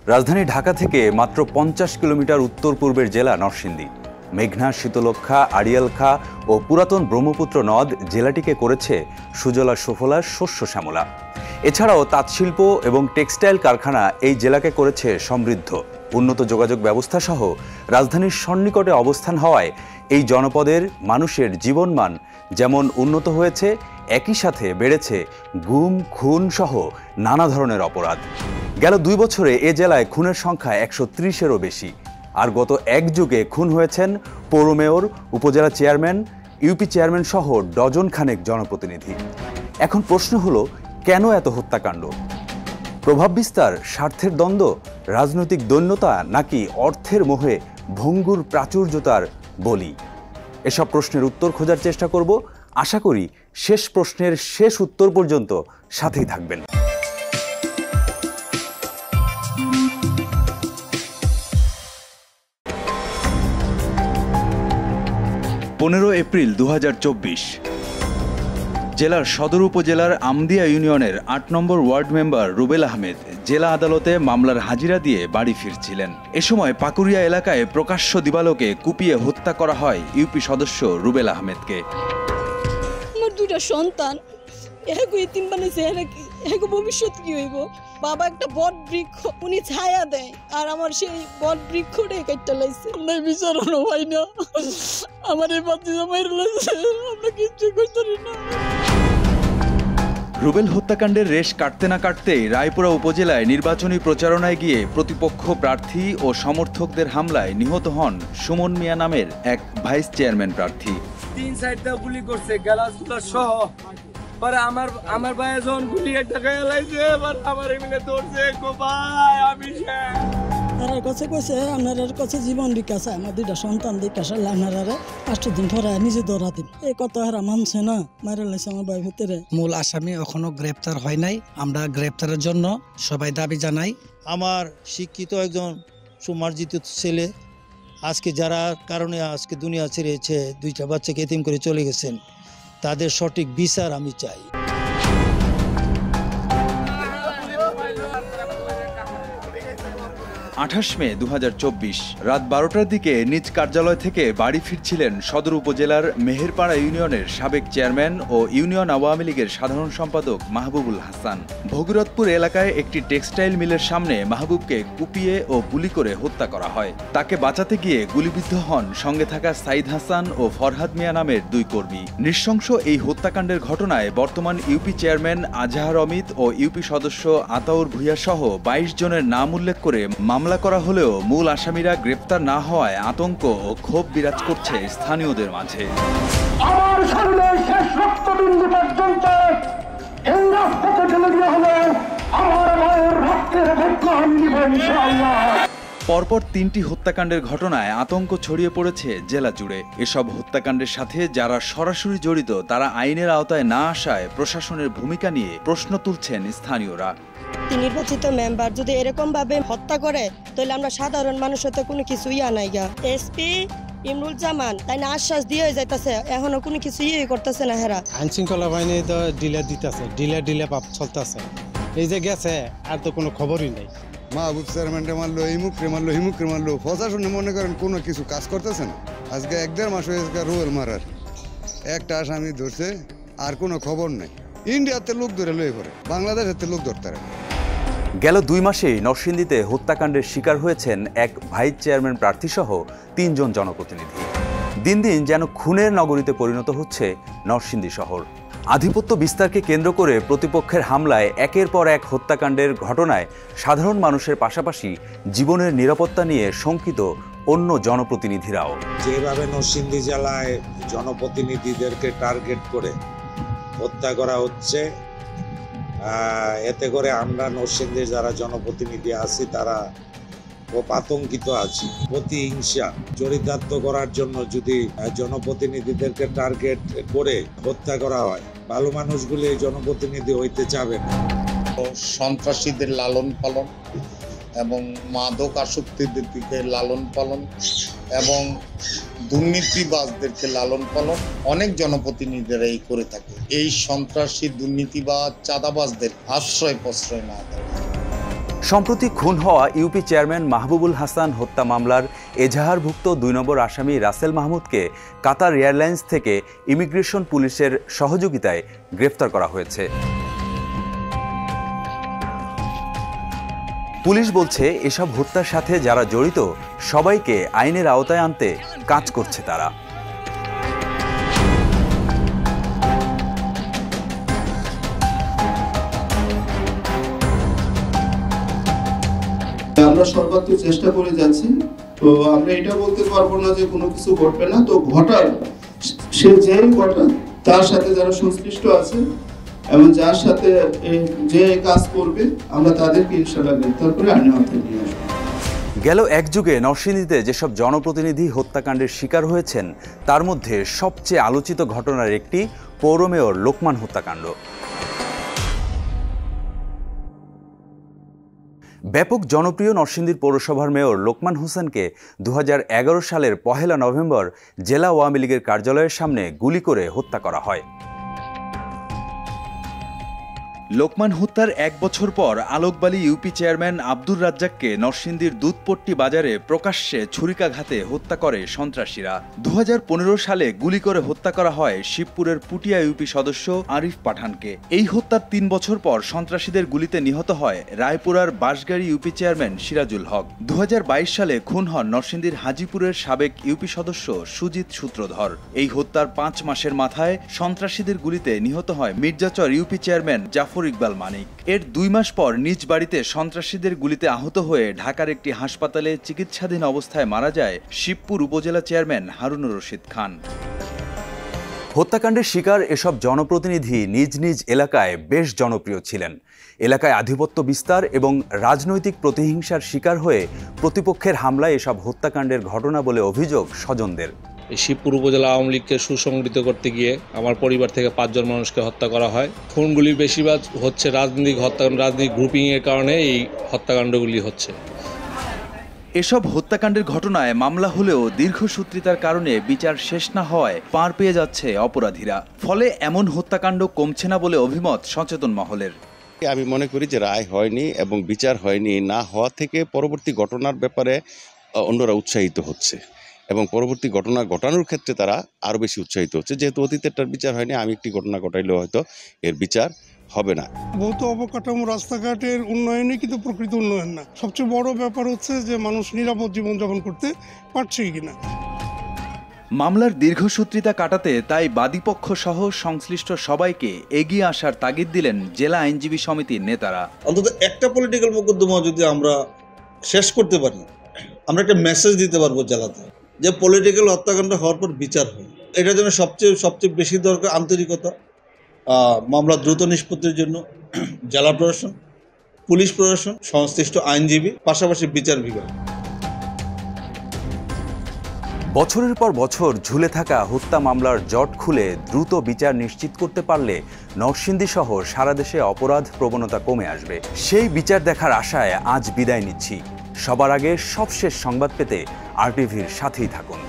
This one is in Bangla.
রাজধানী ঢাকা থেকে মাত্র 50 কিলোমিটার উত্তর পূর্বের জেলা নরসিংদী। মেঘনা, শীতলক্ষা, আড়িয়ালখা ও পুরাতন ব্রহ্মপুত্র নদ জেলাটিকে করেছে সুজলা সুফলা, শস্য শ্যামলা। এছাড়াও তাঁতশিল্প এবং টেক্সটাইল কারখানা এই জেলাকে করেছে সমৃদ্ধ। উন্নত যোগাযোগ ব্যবস্থা সহ রাজধানীর সন্নিকটে অবস্থান হওয়ায় এই জনপদের মানুষের জীবনমান যেমন উন্নত হয়েছে, একই সাথে বেড়েছে গুম, খুন সহ নানা ধরনের অপরাধ। গেল 2 বছরে এ জেলায় খুনের সংখ্যা 130-এরও বেশি। আর গত 1 যুগে খুন হয়েছেন পৌর মেয়র, উপজেলা চেয়ারম্যান, ইউপি চেয়ারম্যান সহ ডজন খানেক জনপ্রতিনিধি। এখন প্রশ্ন হলো, কেন এত হত্যাকাণ্ড? প্রভাব বিস্তার, স্বার্থের দ্বন্দ্ব, রাজনৈতিক দৈন্যতা, নাকি অর্থের মোহে ভঙ্গুর প্রাচুর্যতার বলি? এসব প্রশ্নের উত্তর খোঁজার চেষ্টা করব। আশা করি শেষ প্রশ্নের শেষ উত্তর পর্যন্ত সাথেই থাকবেন। 15 এপ্রিল 2024। জেলার সদর উপজেলার আমদিয়া ইউনিয়নের 8 নম্বর ওয়ার্ড মেম্বার রুবেল আহমেদ জেলা আদালতে মামলার হাজিরা দিয়ে বাড়ি ফিরছিলেন। এ সময় পাকুড়িয়া এলাকায় প্রকাশ্য দিবালোকে কুপিয়ে হত্যা করা হয় ইউপি সদস্য রুবেল আহমেদকে। আমার 2টা সন্তান, এগো ইতিম বানাইছে, এগো ভবিষ্যৎ কি হইব? বাবা একটা বট বৃক্ষ, উনি ছায়া দেয়, আর আমার সেই বট বৃক্ষটাই কাটতে লাইছে। আমরা বিচারণও হয় না, আমার এই বাচ্চা মাইরে লাইছে, আমরা কিচ্ছু করতে পারি না। রুবেল হত্যাকাণ্ডের রেশ কাটতে না কাটতেই রায়পুরা উপজেলায় নির্বাচনী প্রচারণায় গিয়ে প্রতিপক্ষ প্রার্থী ও সমর্থকদের হামলায় নিহত হন সুমন মিয়া নামের এক ভাইস চেয়ারম্যান প্রার্থী। 3 সাইডটা গুলি করছে, গ্লাসগুলো সহ। পরে আমার ভাই যখন গুলি একটা গায়ে লাইছে, এবার আমার এমনি ধরছে, গো ভাই আমি তার কাছে কইছে আপনার কাছে জীবন বিকাশ, আমার 2টা সন্তান বিকাশ, আপনারা 5 দিন ধরে নিজে দৌড়া দিন। এই কথা হারা মানছে না, মারা লাইছে আমার ভাই ভিতরে। মূল আসামি এখনো গ্রেপ্তার হয় নাই। আমরা গ্রেপ্তারের জন্য সবাই দাবি জানাই। আমার শিক্ষিত একজন সুমার্জিত ছেলে আজকে যারা কারণে আজকে দুনিয়া ছেড়েছে, 2টা বাচ্চাকে এতিম করে চলে গেছেন, তাদের সঠিক বিচার আমি চাই। 28 মে 2024 রাত 12টার দিকে নিজ কার্যালয় থেকে বাড়ি ফিরছিলেন সদর উপজেলার মেহেরপাড়া ইউনিয়নের সাবেক চেয়ারম্যান ও ইউনিয়ন আওয়ামী লীগের সাধারণ সম্পাদক মাহবুবুল হাসান। ভগীরথপুর এলাকায় একটি টেক্সটাইল মিলের সামনে মাহবুবকে কুপিয়ে ও গুলি করে হত্যা করা হয়। তাকে বাঁচাতে গিয়ে গুলিবিদ্ধ হন সঙ্গে থাকা সাইদ হাসান ও ফরহাদ মিয়া নামের 2 কর্মী। নৃশংস এই হত্যাকাণ্ডের ঘটনায় বর্তমান ইউপি চেয়ারম্যান আজহার অমিত ও ইউপি সদস্য আতাউর ভূঁইয়া সহ 22 জনের নাম উল্লেখ করে মামলা করা হলেও মূল আসামিরা গ্রেপ্তার না হওয়ায় আতঙ্ক ও ক্ষোভ বিরাজ করছে স্থানীয়দের মাঝে। আমার শরীরের শেষ রক্তবিন্দু পর্যন্ত এই রাস্তাতে ঢেলে দেওয়া হলো, আমার মায়ের রক্তের বদলা আমি নিব ইনশাআল্লাহ। পরপর 3টি হত্যাকাণ্ডের ঘটনায় আতঙ্ক ছড়িয়ে পড়েছে জেলা জুড়ে। এসব হত্যাকাণ্ডের সাথে যারা সরাসরি জড়িত তারা আইনের আওতায় না আসায় প্রশাসনের ভূমিকা নিয়ে প্রশ্ন তুলছেন স্থানীয়রা। নির্বাচিত মেম্বার যদি এরকম ভাবে হত্যা করে, তাহলে আমরা সাধারণ মানুষের তো কোনো কিছুই আনাই গা। এসপি ইমরুল জামান তাই না আশ্বাস দিয়ে যাইতেছে, এখনো কোনো কিছু করতেছে না। হেরা আইন শৃঙ্খলা বাহিনী তো ডিলে দিতেছে, ডিলে পাপ চলতেছে। এই যে গেছে, আর তো কোনো খবরই নেই। মাহবুব চেয়ারম্যানটা মারলো, এই মুখরে মারলো, হিমুখরে মারলো, প্রশাসনে মনে করেন কোনো কিছু কাজ করতেছে না। আজকে 1-1.5 মাস হয়েছে রুবেল মারার, একটা আসামি ধরছে, আর কোনো খবর নেই। ইন্ডিয়াতে লোক ধরে লয়ে পড়ে, বাংলাদেশের লোক ধরতে পারে। গেল 2 মাসেই নরসিংদীতে হত্যাকাণ্ডের শিকার হয়েছেন এক ভাইস চেয়ারম্যান প্রার্থী সহ 3 জন জনপ্রতিনিধি। দিন দিন যেন খুনের নগরীতে পরিণত হচ্ছে নরসিংদী শহর। আধিপত্য বিস্তারকে কেন্দ্র করে প্রতিপক্ষের হামলায় একের পর এক হত্যাকাণ্ডের ঘটনায় সাধারণ মানুষের পাশাপাশি জীবনের নিরাপত্তা নিয়ে শঙ্কিত অন্য জনপ্রতিনিধিরাও। যেভাবে নরসিংদী জেলায় জনপ্রতিনিধিদেরকে টার্গেট করে হত্যা করা হচ্ছে, এতে করে আমরা নরসিংদীর যারা জনপ্রতিনিধি আছি তারা খুব আতঙ্কিত আছি। প্রতিহিংসা চরিতার্থ করার জন্য যদি জনপ্রতিনিধিদেরকে টার্গেট করে হত্যা করা হয়, ভালো মানুষগুলি এই জনপ্রতিনিধি হইতে চাবে না। সন্ত্রাসীদের লালন পালন এবং মাদক আসক্তিদের দিকে লালন পালন এবং দুর্নীতিবাজদেরকে লালন পালন অনেক জনপ্রতিনিধিরা এই করে থাকে। এই সন্ত্রাসী, দুর্নীতিবাজ, চাঁদাবাজদের আশ্রয় প্রশ্রয় না দেয়। সম্প্রতি খুন হওয়া ইউপি চেয়ারম্যান মাহবুবুল হাসান হত্যা মামলার এজাহারভুক্ত 2 নম্বর আসামি রাসেল মাহমুদকে কাতার এয়ারলাইন্স থেকে ইমিগ্রেশন পুলিশের সহযোগিতায় গ্রেফতার করা হয়েছে। পুলিশ বলছে এসব হত্যার সাথে যারা জড়িত সবাইকে আইনের আওতায় আনতে কাজ করছে তারা। আমরা সর্বাত্মক চেষ্টা করে যাচ্ছি। তো আমরা এটা বলতে পারবো না যে কোনো কিছু ঘটবে না, তো ঘটার সে যেই ঘটা তার সাথে যারা সংশ্লিষ্ট আছে এবং যার সাথে যে কাজ করবে আমরা তাদেরকে ইনশাআল্লাহ গ্রেফতার করে আইনের আওতায় নিয়ে আসবো। গেল এক যুগে নরসিংদীতে যেসব জনপ্রতিনিধি হত্যাকাণ্ডের শিকার হয়েছেন তার মধ্যে সবচেয়ে আলোচিত ঘটনার একটি পৌর মেয়র লোকমান হত্যাকাণ্ড। ব্যাপক জনপ্রিয় নরসিংদীর পৌরসভার মেয়র লোকমান হোসেনকে 2011 সালের 1 নভেম্বর জেলা আওয়ামী লীগের কার্যালয়ের সামনে গুলি করে হত্যা করা হয়। লোকমান হত্যার 1 বছর পর আলোকবালী ইউপি চেয়ারম্যান আব্দুর রাজ্জাককে নরসিংদীর দুধপট্টি বাজারে প্রকাশ্যে ছুরিকাঘাতে হত্যা করে সন্ত্রাসীরা। 2015 সালে গুলি করে হত্যা করা হয় শিবপুরের পুটিয়া ইউপি সদস্য আরিফ পাঠানকে। এই হত্যার 3 বছর পর সন্ত্রাসীদের গুলিতে নিহত হয় রায়পুরার বাঁশগাড়ি ইউপি চেয়ারম্যান সিরাজুল হক। 2022 সালে খুন হন নরসিংদীর হাজিপুরের সাবেক ইউপি সদস্য সুজিত সূত্রধর। এই হত্যার 5 মাসের মাথায় সন্ত্রাসীদের গুলিতে নিহত হয় মির্জাচর ইউপি চেয়ারম্যান জাফর ইকবাল মানিক। এর 2 মাস পর নিজ বাড়িতে সন্ত্রাসীদের গুলিতে আহত হয়ে ঢাকার একটি হাসপাতালে চিকিৎসাধীন অবস্থায় মারা যায় শিবপুর উপজেলা চেয়ারম্যান হারুনুর রশিদ খান। হত্যাকাণ্ডের শিকার এসব জনপ্রতিনিধি নিজ নিজ এলাকায় বেশ জনপ্রিয় ছিলেন। এলাকায় আধিপত্য বিস্তার এবং রাজনৈতিক প্রতিহিংসার শিকার হয়ে প্রতিপক্ষের হামলায় এসব হত্যাকাণ্ডের ঘটনা বলে অভিযোগ স্বজনদের। শিবপুর উপজেলা আওয়ামী লীগকে সুসংগঠিত করতে গিয়ে আমার পরিবার থেকে 5 জন মানুষকে হত্যা করা হয়। খুনগুলি বেশিরভাগ হচ্ছে রাজনৈতিক হত্যাকাণ্ড, রাজনৈতিক গ্রুপিংয়ের কারণে এই হত্যাকাণ্ডগুলি হচ্ছে। এসব হত্যাকাণ্ডের ঘটনায় মামলা হলেও দীর্ঘসূত্রিতার কারণে বিচার শেষ না হওয়ায় পার পেয়ে যাচ্ছে অপরাধীরা। ফলে এমন হত্যাকাণ্ড কমছে না বলে অভিমত সচেতন মহলের। আমি মনে করি যে রায় হয়নি এবং বিচার হয়নি না হওয়া থেকে পরবর্তী ঘটনার ব্যাপারে অন্যরা উৎসাহিত হচ্ছে এবং পরবর্তী ঘটনা ঘটানোর ক্ষেত্রে তারা আরও বেশি উৎসাহিত হচ্ছে। যেহেতু অতীতেরটার বিচার হয়নি, আমি একটি ঘটনা ঘটাইলেও হয়তো এর বিচার হবে না। ভৌত অবকাঠামো রাস্তাঘাটের উন্নয়নই কিন্তু প্রকৃত উন্নয়ন না। সবচেয়ে বড় ব্যাপার হচ্ছে যে মানুষ নিরাপদ জীবনযাপন করতে পারছে কিনা। মামলার দীর্ঘসূত্রিতা কাটাতে তাই বাদীপক্ষ সহ সংশ্লিষ্ট সবাইকে এগিয়ে আসার তাগিদ দিলেন জেলা আইনজীবী সমিতির নেতারা। অন্তত একটা পলিটিক্যাল মোকদ্দমা যদি আমরা শেষ করতে পারি, আমরা একটা মেসেজ দিতে পারবো জেলাতে যে পলিটিক্যাল হত্যাকাণ্ড হওয়ার পর বিচার হয়। এটার জন্য সবচেয়ে বেশি দরকার আন্তরিকতা। মামলা দ্রুত নিষ্পত্তির জন্য জেলা প্রশাসন, পুলিশ প্রশাসন, সংশ্লিষ্ট আইনজীবী, পাশাপাশি বিচার বিভাগ। বছরের পর বছর ঝুলে থাকা হত্যা মামলার জট খুলে দ্রুত বিচার নিশ্চিত করতে পারলে নরসিংদী সহ সারা দেশে অপরাধ প্রবণতা কমে আসবে। সেই বিচার দেখার আশায় আজ বিদায় নিচ্ছি। সবার আগে সবশেষ সংবাদ পেতে RTVর সাথেই থাকুন।